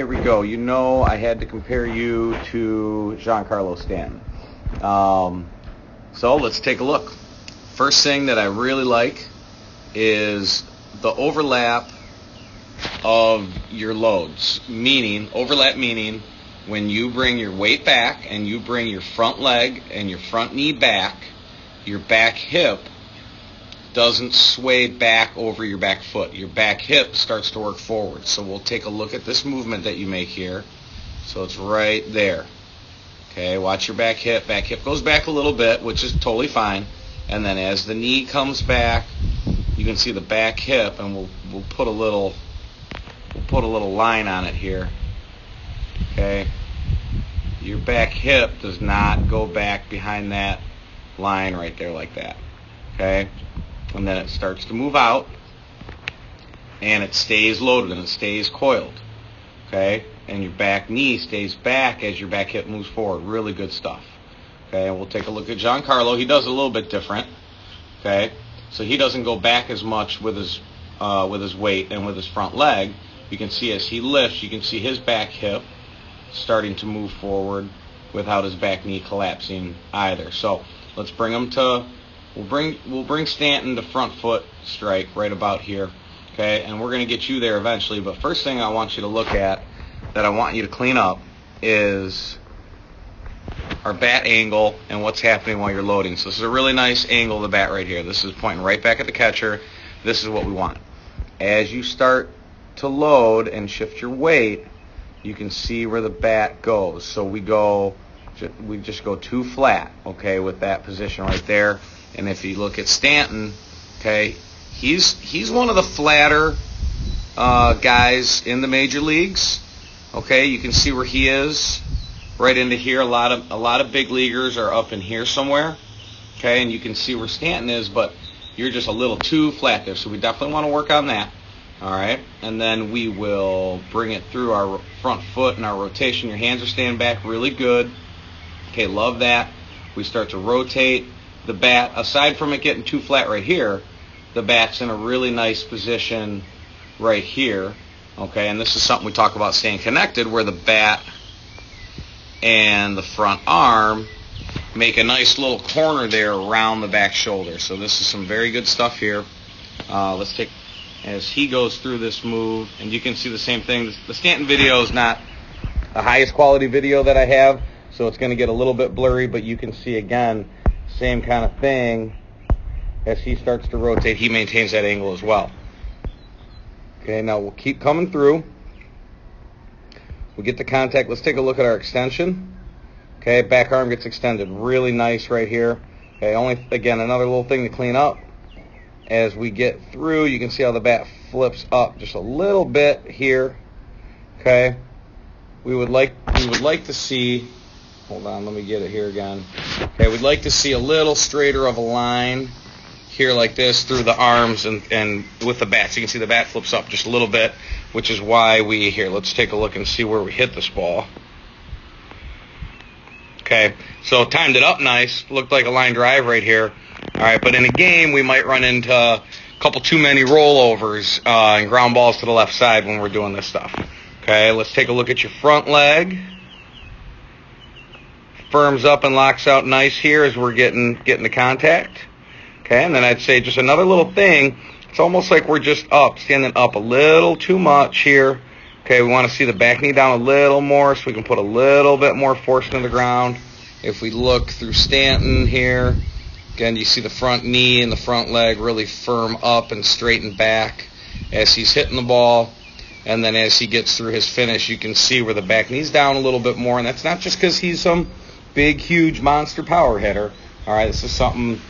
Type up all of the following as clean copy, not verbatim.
Here we go. You know I had to compare you to Giancarlo Stanton. So let's take a look. First thing that I really like is the overlap of your loads. Overlap meaning when you bring your weight back and you bring your front leg and your front knee back, your back hip doesn't sway back over your back foot. Your back hip starts to work forward. So we'll take a look at this movement that you make here. So it's right there. Okay, watch your back hip. Back hip goes back a little bit, which is totally fine. And then as the knee comes back, you can see the back hip, and we'll put a little line on it here. Okay, your back hip does not go back behind that line right there like that. Okay. And then it starts to move out, and it stays loaded, and it stays coiled, okay? And your back knee stays back as your back hip moves forward. Really good stuff, okay? And we'll take a look at Giancarlo. He does a little bit different, okay? So he doesn't go back as much with his weight and with his front leg. You can see as he lifts, you can see his back hip starting to move forward without his back knee collapsing either. So let's bring him to... We'll bring Stanton to front foot strike right about here, okay? And we're going to get you there eventually. But first thing I want you to look at, that I want you to clean up, is our bat angle and what's happening while you're loading. So this is a really nice angle of the bat right here. This is pointing right back at the catcher. This is what we want. As you start to load and shift your weight, you can see where the bat goes. So we just go too flat, okay, with that position right there. And if you look at Stanton, okay, he's one of the flatter guys in the major leagues. Okay, you can see where he is, right into here. A lot of big leaguers are up in here somewhere. Okay, and you can see where Stanton is, but you're just a little too flat there. So we definitely want to work on that. All right, and then we will bring it through our front foot and our rotation. Your hands are staying back really good. Okay, love that. We start to rotate the bat. Aside from it getting too flat right here, the bat's in a really nice position right here. Okay, and this is something we talk about staying connected, where the bat and the front arm make a nice little corner there around the back shoulder. So this is some very good stuff here. Let's take, as he goes through this move, and you can see the same thing. The Stanton video is not the highest quality video that I have, so it's going to get a little bit blurry, but you can see again, same kind of thing. As he starts to rotate, he maintains that angle as well. Okay, now we'll keep coming through. We get the contact. Let's take a look at our extension. Okay, back arm gets extended. Really nice right here. Okay, again, another little thing to clean up. As we get through, you can see how the bat flips up just a little bit here. Okay, we would like to see... Hold on, let me get it here again. Okay, we'd like to see a little straighter of a line here like this through the arms and with the bat. So you can see the bat flips up just a little bit, which is why let's take a look and see where we hit this ball. Okay, so timed it up nice. Looked like a line drive right here. All right, but in a game, we might run into a couple too many rollovers and ground balls to the left side when we're doing this stuff. Okay, let's take a look at your front leg. Firms up and locks out nice here as we're getting the contact. Okay, and then I'd say just another little thing. It's almost like we're just standing up a little too much here. Okay, we want to see the back knee down a little more so we can put a little bit more force into the ground. If we look through Stanton here, again, you see the front knee and the front leg really firm up and straighten back as he's hitting the ball. And then as he gets through his finish, you can see where the back knee's down a little bit more. And that's not just because he's some big, huge monster power hitter. All right, this is something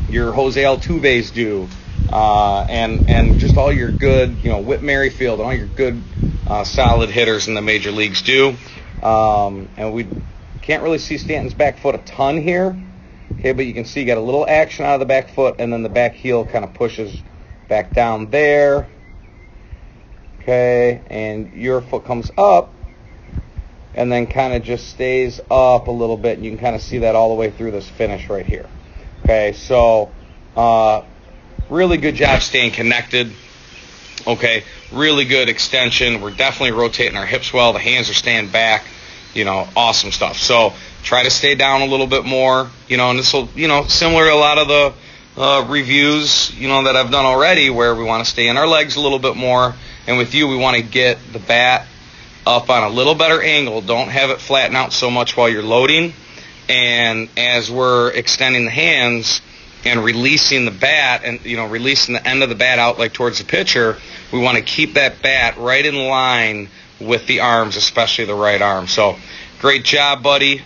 your Jose Altuve's do, and just all your good, Whit Merrifield, and all your good, solid hitters in the major leagues do. And we can't really see Stanton's back foot a ton here. Okay, but you can see you got a little action out of the back foot, and then the back heel kind of pushes back down there. Okay, and your foot comes up, and then kind of just stays up a little bit, and you can kind of see that all the way through this finish right here. Okay, so really good job staying connected. Okay, really good extension. We're definitely rotating our hips well. The hands are staying back. Awesome stuff. So try to stay down a little bit more. And this will, similar to a lot of the reviews, that I've done already, where we want to stay in our legs a little bit more. And with you, we want to get the bat up on a little better angle. Don't have it flatten out so much while you're loading. And as we're extending the hands and releasing the bat and, releasing the end of the bat out like towards the pitcher, we want to keep that bat right in line with the arms, especially the right arm. So great job, buddy.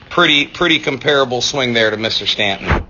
Pretty comparable swing there to Mr. Stanton.